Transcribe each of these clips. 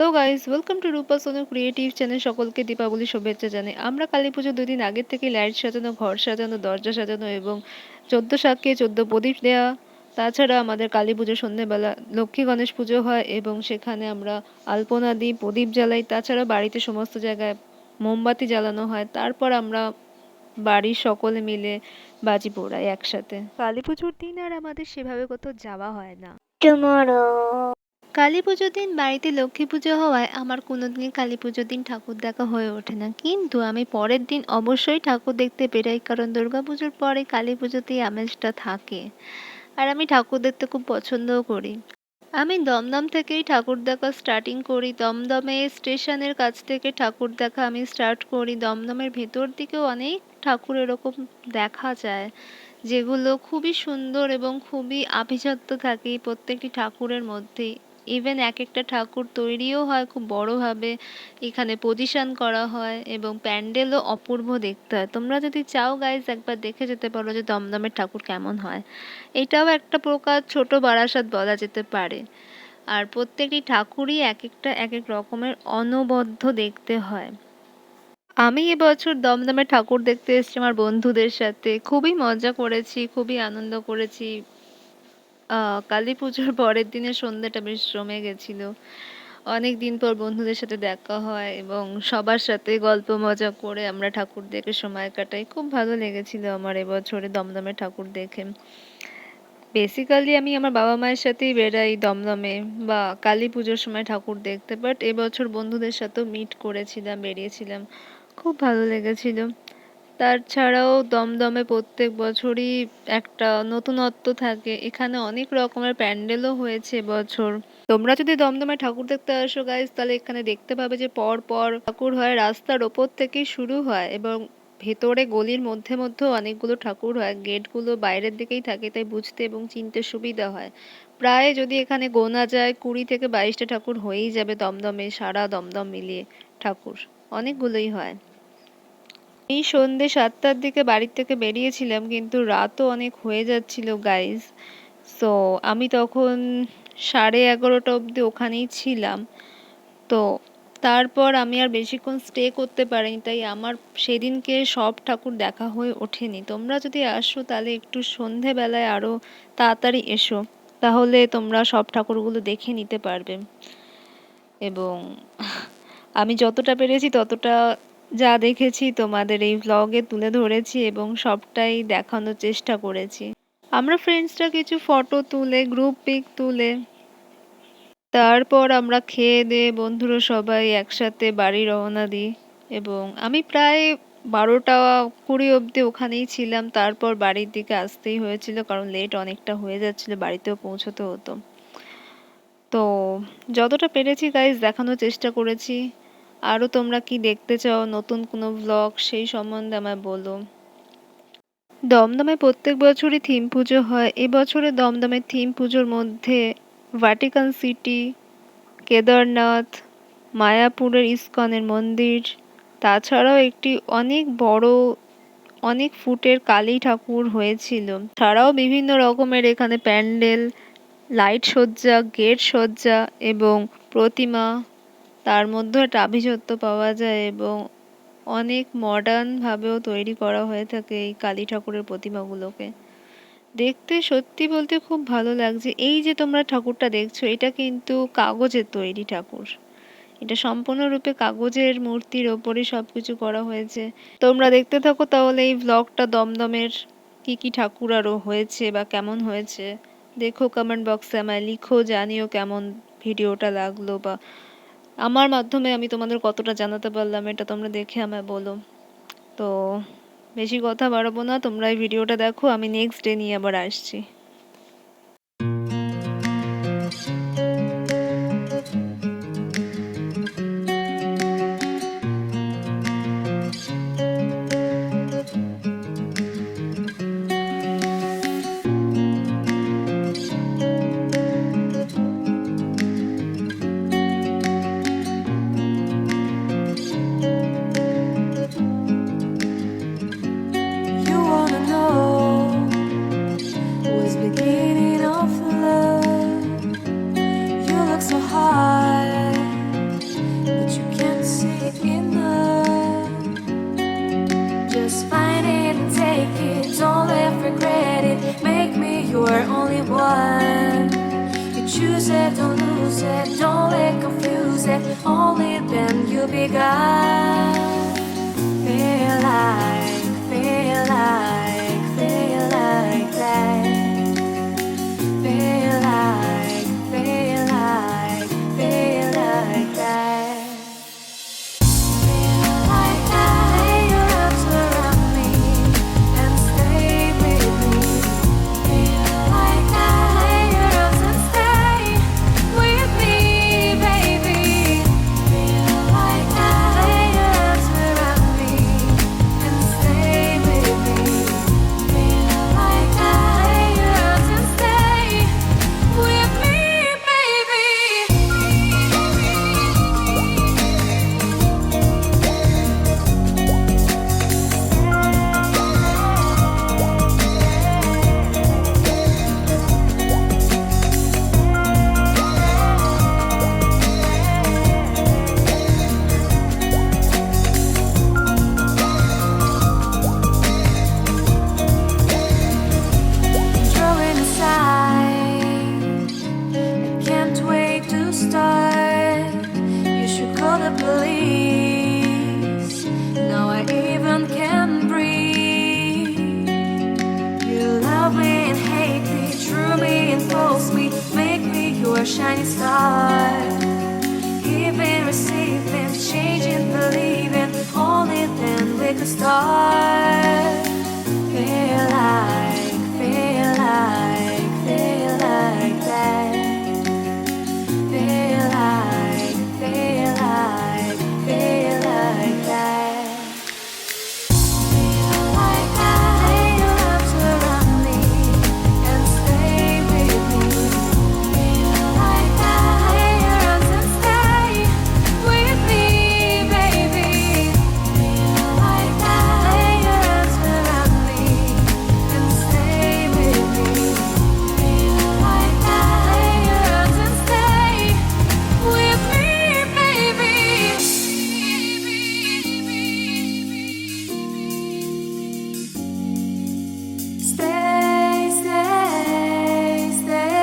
Hello guys, welcome to Rupa Sonu creative channel. সকলকে দীপাবলি শুভেচ্ছা জানাই। আমরা কালী পুজো 2 দিন আগের থেকে লাইট সাজানো, ঘর সাজানো, দরজা সাজানো এবং 14 শাককে 14 প্রদীপ দেওয়া। তাছাড়া আমাদের কালী পুজো সন্ধ্যেবেলা লক্ষ্মী গণেশ পুজো হয় এবং সেখানে আমরা আলপনা দিই, প্রদীপ জ্বালাই। তাছাড়া বাড়িতে সমস্ত জায়গায় মোমবাতি জ্বালানো হয়। তারপর আমরা বাড়ির সকলে মিলে বাজি পোড়াই একসাথে। কালী পুজোর দিন আর আমাদের সেভাবে কোথাও যাওয়া হয় না। কালী পুজোর দিন বাড়িতে লক্ষ্মী পুজো হওয়ায় আমার কোনোদিনই কালী পুজোর দিন ঠাকুর দেখা হয়ে ওঠে না, কিন্তু আমি পরের দিন অবশ্যই ঠাকুর দেখতে বেরাই, কারণ দুর্গা পুজোর পরে কালী পুজোতেই আমেজটা থাকে। আর আমি ঠাকুর দেখতে খুব পছন্দও করি। আমি দমদম থেকেই ঠাকুর দেখা স্টার্টিং করি। দমদমে স্টেশনের কাছ থেকে ঠাকুর দেখা আমি স্টার্ট করি। দমদমের ভেতর দিকেও অনেক ঠাকুর এরকম দেখা যায়, যেগুলো খুবই সুন্দর এবং খুবই আভিজাত্য থাকে এই প্রত্যেকটি ঠাকুরের মধ্যেই। ইভেন এক একটা ঠাকুর তৈরিও হয় খুব বড়ভাবে, এখানে পজিশন করা হয় এবং প্যান্ডেলও অপূর্ব দেখতে হয়। তোমরা যদি চাও গাইজ, একবার দেখে যেতে পারো যে দমদমের ঠাকুর কেমন হয়। এটাও একটা প্রকার ছোট বারাসাত বলা যেতে পারে। আর প্রত্যেকটি ঠাকুরই এক একটা এক এক রকমের অনবদ্য দেখতে হয়। আমি এবছর দমদমে ঠাকুর দেখতে এসেছি আমার বন্ধুদের সাথে। খুবই মজা করেছি, খুবই আনন্দ করেছি। কালী পুজোর পরের দিনের সন্ধ্যাটা বেশ জমে গেছিল। অনেক দিন পর বন্ধুদের সাথে দেখা হয় এবং সবার সাথে গল্প মজা করে আমরা ঠাকুর দেখে সময় কাটাই। খুব ভালো লেগেছিল আমার এবছরে দমদমে ঠাকুর দেখে। বেসিক্যালি আমি আমার বাবা মায়ের সাথেই বেরাই দমদমে বা কালী পুজোর সময় ঠাকুর দেখতে, বাট এবছর বন্ধুদের সাথেও মিট করেছিলাম, বেরিয়েছিলাম। খুব ভালো লেগেছিল। তাছাড়াও দমদমে প্রত্যেক বছরই একটা নতুনত্ব থাকে। এখানে অনেক রকমের প্যান্ডেলও হয়েছে এবছর। তোমরা যদি দমদমে ঠাকুর দেখতে আসো গাইজ, তাহলে এখানে দেখতে পাবে যে পর পর ঠাকুর হয়, রাস্তার ওপর থেকেই শুরু হয় এবং ভেতরে গলির মধ্যে মধ্যেও অনেকগুলো ঠাকুর হয়। গেটগুলো বাইরের দিকেই থাকে, তাই বুঝতে এবং চিনতে সুবিধা হয়। প্রায় যদি এখানে গোনা যায় 20 থেকে 22টা ঠাকুর হয়েই যাবে দমদমে, সারা দমদম মিলিয়ে ঠাকুর অনেকগুলোই হয়। এই সন্ধ্যে 7টার দিকে বাড়ির থেকে বেরিয়েছিলাম, কিন্তু রাতও অনেক হয়ে যাচ্ছিল গাইজ। সো আমি তখন 11:30 অবধি ওখানেই ছিলাম। তো তারপর আমি আর বেশিক্ষণ স্টে করতে পারিনি, তাই আমার সেদিনকে সব ঠাকুর দেখা হয়ে ওঠেনি। তোমরা যদি আসো তাহলে একটু সন্ধেবেলায় আরও তাড়াতাড়ি এসো, তাহলে তোমরা সব ঠাকুরগুলো দেখে নিতে পারবে। এবং আমি যতটা পেরেছি ততটা যা দেখেছি তোমাদের এই ভ্লগে তুলে ধরেছি এবং সবটাই দেখানোর চেষ্টা করেছি। আমরা ফ্রেন্ডসরা কিছু ফটো তুলে, গ্রুপ পিক তুলে, তারপর আমরা খেয়ে দিয়ে বন্ধুরা সবাই একসাথে বাড়ি রওনা দিই। এবং আমি প্রায় 12টা 20 অবধি ওখানেই ছিলাম। তারপর বাড়ির দিকে আসতেই হয়েছিল, কারণ লেট অনেকটা হয়ে যাচ্ছিল, বাড়িতেও পৌঁছতে হতো। তো যতটা পেরেছি গাইজ দেখানোর চেষ্টা করেছি। আরও তোমরা কি দেখতে চাও, নতুন কোনো ভ্লগ, সেই সম্বন্ধে আমায় বলো। দমদমে প্রত্যেক বছরই থিম পুজো হয়। এবছরে দমদমের থিম পুজোর মধ্যে ভাটিকান সিটি, কেদারনাথ, মায়াপুরের ইস্কনের মন্দির, তাছাড়াও একটি অনেক বড় অনেক ফুটের কালী ঠাকুর হয়েছিল। ছাড়াও বিভিন্ন রকমের এখানে প্যান্ডেল, লাইট সজ্জা, গেট সজ্জা এবং প্রতিমা, তার মধ্যে একটা আভিজাত্য পাওয়া যায় এবং অনেক মডার্ন ভাবেও তৈরি করা হয়ে থাকে এই কালী ঠাকুরের প্রতিমাগুলোকে। দেখতে সত্যি বলতে খুব ভালো লাগছে। এই যে তোমরা ঠাকুরটা দেখছো, এটা কিন্তু কাগজের তৈরি ঠাকুর। এটা সম্পূর্ণরূপে কাগজের মূর্তির ওপরই সবকিছু করা হয়েছে। তোমরা দেখতে থাকো তাহলে এই ভ্লগটা দমদমের কি কি ঠাকুর আরও হয়েছে বা কেমন হয়েছে। দেখো, কমেন্ট বক্সে আমায় লিখো, জানিও কেমন ভিডিওটা লাগলো বা আমার মাধ্যমে আমি তোমাদের কতটা জানাতে পারলাম, এটা তোমরা দেখে আমায় বলো। তো বেশি কথা বাড়াবো না, তোমরা এই ভিডিওটা দেখো, আমি নেক্সট ডে নিয়ে আবার আসছি। You wanna know who is to be God. Feel like that. Feel like that. Drawing aside, can't wait to start. You should call the police. Now I even can breathe. You love me and hate me, true me and false me, make me your shining star. Giving, receiving, changing, believing, only then we could start. Feel like that. Feel like that. Feel like your arms around me and stay with me. Feel like your arms and stay with me, baby. Feel like your arms around me and stay with me. Feel like your arms and stay with me, baby. Stay, stay, stay, stay,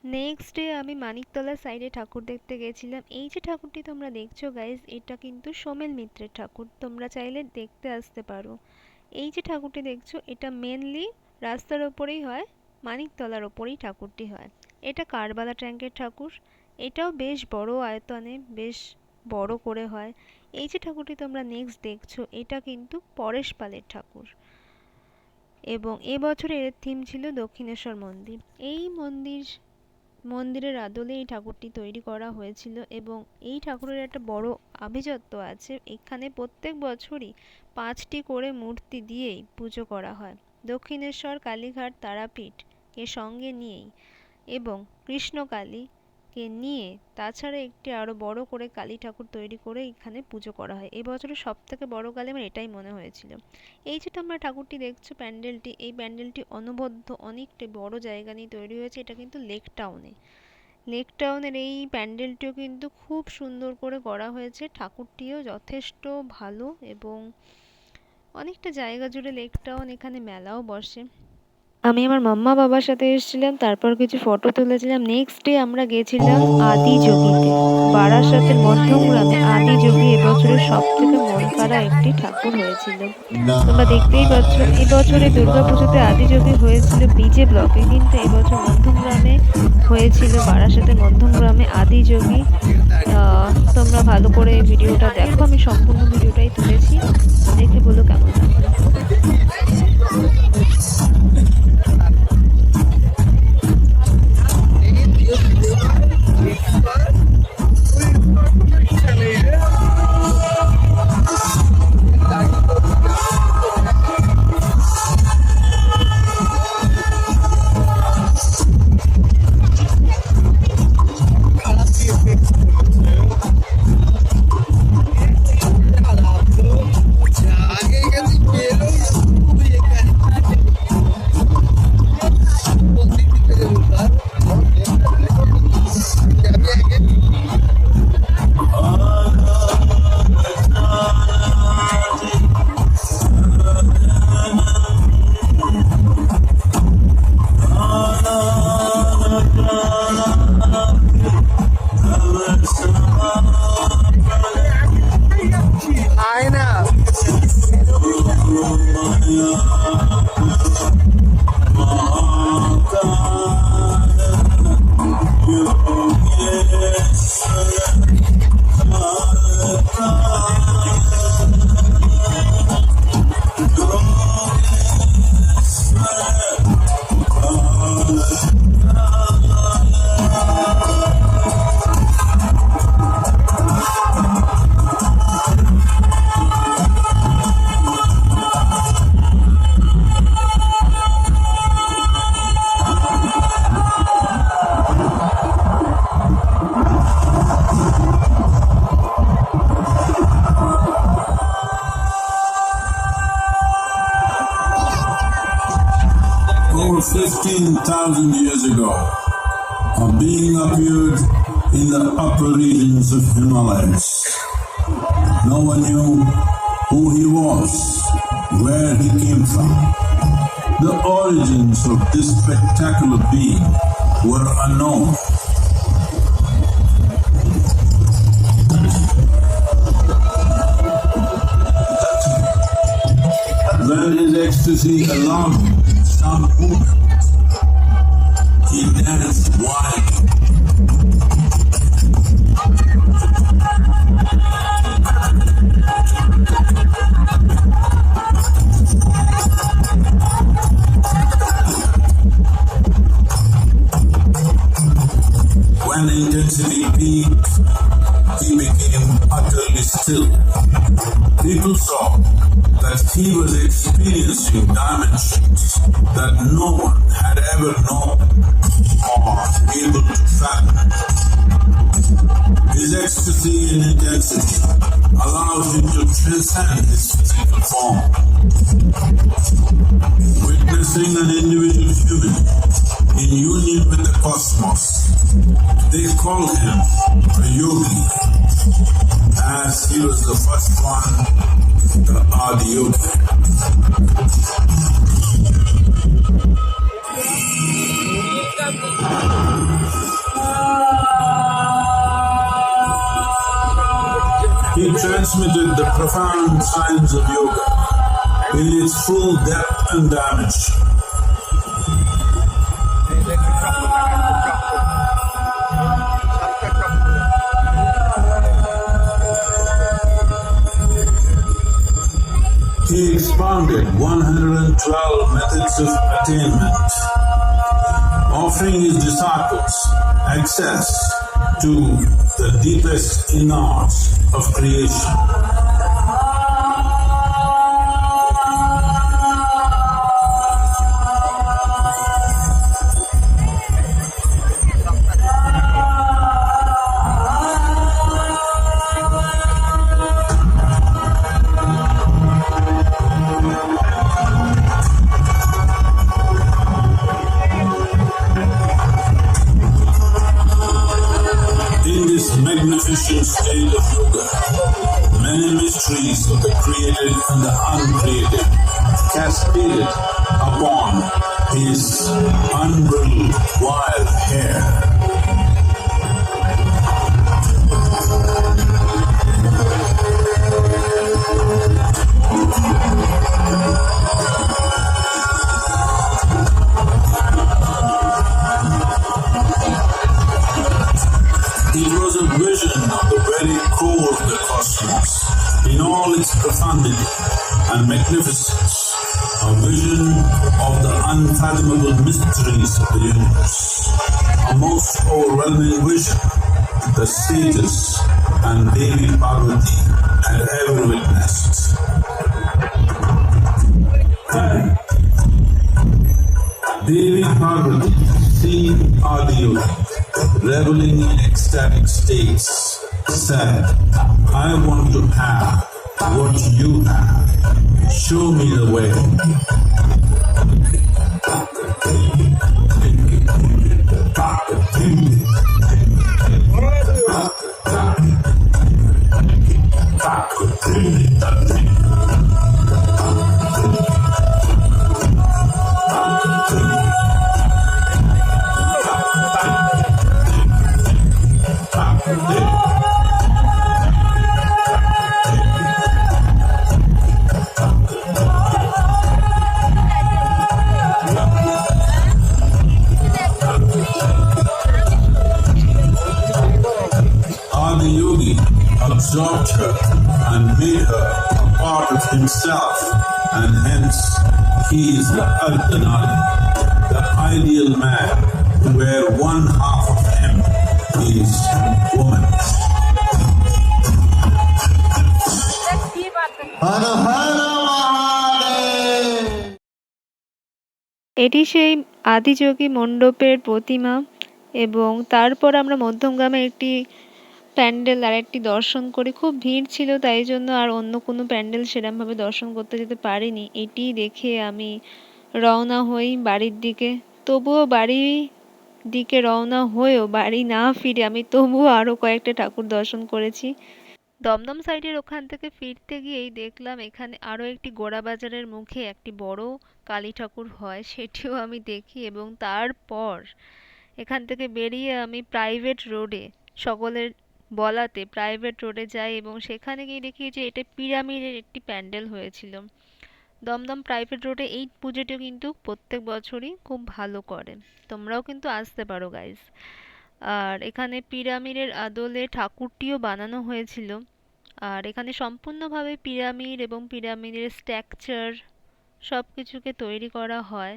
next day আমি মানিকতলা সাইডে ঠাকুর দেখতে গেছিলাম। এই যে ঠাকুরটি তোমরা দেখছো guys, এটা কিন্তু সোমেন মিত্রের ঠাকুর, তোমরা চাইলে দেখতে আসতে পারো। এই যে ঠাকুরটি দেখছো, এটা মেনলি রাস্তার ওপরেই হয়, মানিকতলার ওপরেই ঠাকুরটি হয়। এটা কারবালা ট্যাঙ্কের ঠাকুর। এটাও বেশ বড় আয়তনে, বেশ বড় করে হয়। এই যে ঠাকুরটি তোমরা নেক্সট দেখছো, এটা কিন্তু পরেশ পালের ঠাকুর, এবং এবছরে এর থিম ছিল দক্ষিণেশ্বর মন্দির। এই মন্দিরের আদলে এই ঠাকুরটি তৈরি করা হয়েছিল, এবং এই ঠাকুরের একটা বড় আভিজাত্য আছে। এখানে প্রত্যেক বছরই 5টি করে মূর্তি দিয়েই পুজো করা হয়, দক্ষিণেশ্বর, কালীঘাট, তারাপীঠকে সঙ্গে নিয়েই, এবং কৃষ্ণকালীকে নিয়ে। তাছাড়া একটি আরও বড় করে কালী ঠাকুর তৈরি করে এখানে পুজো করা হয়। এবছরের সবথেকে বড় কালী আমার এটাই মনে হয়েছিল। এই যে তোমরা ঠাকুরটি দেখছো, প্যান্ডেলটি, এই প্যান্ডেলটি অনবদ্য অনেকটা বড় জায়গা নিয়ে তৈরি হয়েছে। এটা কিন্তু লেক টাউনের এই প্যান্ডেলটিও কিন্তু খুব সুন্দর করে করা হয়েছে। ঠাকুরটিও যথেষ্ট ভালো, এবং অনেকটা জায়গা জুড়ে লেক টাউন, এখানে মেলাও বসে। আমি আমার মাম্মা বাবার সাথে এসেছিলাম, তারপর কিছু ফটো তুলেছিলাম। নেক্সট ডে আমরা গেছিলাম আদিযোগীতে, বারাসাতের মধ্যমগ্রামে। আদিযোগী এবছরের সব থেকে মন কাড়া একটি ঠাকুর হয়েছিল। তোমরা দেখতেই পাচ্ছ, এবছরে দুর্গাপুজোতে আদিযোগী হয়েছিল বিজে ব্লকে, কিন্তু এবছর মধ্যমগ্রামে হয়েছিল, বারাসাতের মধ্যমগ্রামে আদিযোগী। তোমরা ভালো করে ভিডিওটা দেখো, আমি সম্পূর্ণ ভিডিওটাই তুলেছি, দেখে বলো কেমন লাগলো। Over 15,000 years ago, a being appeared in the upper regions of Himalayas. No one knew who he was, where he came from. The origins of this spectacular being were unknown. When his ecstasy allowed him some movement, he danced wildly. When intensity peaked, he became utterly still. People saw that he was experiencing dimensions that no one had ever known or able to fathom. His ecstasy and intensity allowed him to transcend his physical form. Witnessing an individual human in union with the cosmos, they called him a yogi, as he was the first one, the Adi Yogi. He transmitted the profound science of yoga in its full depth and dimension. He expounded 112 methods of attainment, offering his disciples access to the deepest innards of creation. In this magnificent state of yoga, many mysteries of the created and the uncreated cascaded upon his unbridled wild hair. It was a vision of the very core of the cosmos, in all its profundity and magnificence, a vision of the unfathomable mysteries of the universe, a most overwhelming vision the sages and Devi Parvati had ever witnessed. Devi Parvati, seeing Adiyogi, reveling in ecstatic states, said, I want to have what you have. Show me the way. Adiyogi absorbed her and made her a part of himself, and hence he is the Ardhanari, the ideal man, where one half of him is woman. Hara Hara Mahadev! এটি সেই আদিযোগী মণ্ডপের প্রতিমা এবং তারপর আমরা মধ্যমগ্রামে একটি প্যান্ডেল আর একটি দর্শন করি। খুব ভিড় ছিল, তাই জন্য আর অন্য কোনো প্যান্ডেল সেরমভাবে দর্শন করতে যেতে পারিনি। এটি দেখে আমি রওনা হই বাড়ির দিকে। তবুও বাড়ির দিকে রওনা হয়েও বাড়ি না ফিরে আমি তবুও আরও কয়েকটা ঠাকুর দর্শন করেছি। দমদম সাইডের ওখান থেকে ফিরতে গিয়েই দেখলাম এখানে আরও একটি গোড়া বাজারের মুখে একটি বড় কালী ঠাকুর হয়, সেটিও আমি দেখি এবং তারপর এখান থেকে বেরিয়ে আমি প্রাইভেট রোডে, সকলের বলাতে প্রাইভেট রোডে যাই এবং সেখানে গিয়ে দেখি যে এটা পিরামিডের একটি প্যান্ডেল হয়েছিল। দমদম প্রাইভেট রোডে এই পুজোটি কিন্তু প্রত্যেক বছরই খুব ভালো করে, তোমরাও কিন্তু আসতে পারো গাইস। আর এখানে পিরামিডের আদলে ঠাকুরটিও বানানো হয়েছিল। আর এখানে সম্পূর্ণভাবে পিরামিড এবং পিরামিডের স্ট্রাকচার সব কিছুকে তৈরি করা হয়।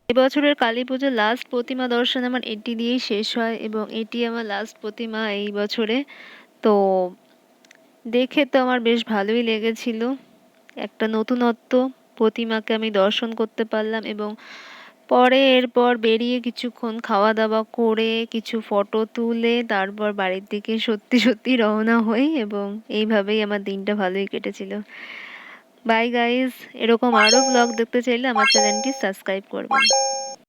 এবছরের কালী পুজোর লাস্ট প্রতিমা দর্শন আমার এটি দিয়েই শেষ হয় এবং এটি আমার লাস্ট প্রতিমা এই বছরে। তো দেখে তো আমার বেশ ভালোই লেগেছিল, একটা নতুনত্ব প্রতিমাকে আমি দর্শন করতে পারলাম এবং পরে এরপর বেরিয়ে কিছুক্ষণ খাওয়া দাওয়া করে কিছু ফটো তুলে তারপর বাড়ির দিকে সত্যি সত্যি রওনা হই এবং এইভাবেই আমার দিনটা ভালোই কেটেছিল। বাই গাইস, এরকম আরও ব্লগ দেখতে চাইলে আমার চ্যানেলটি সাবস্ক্রাইব করবেন।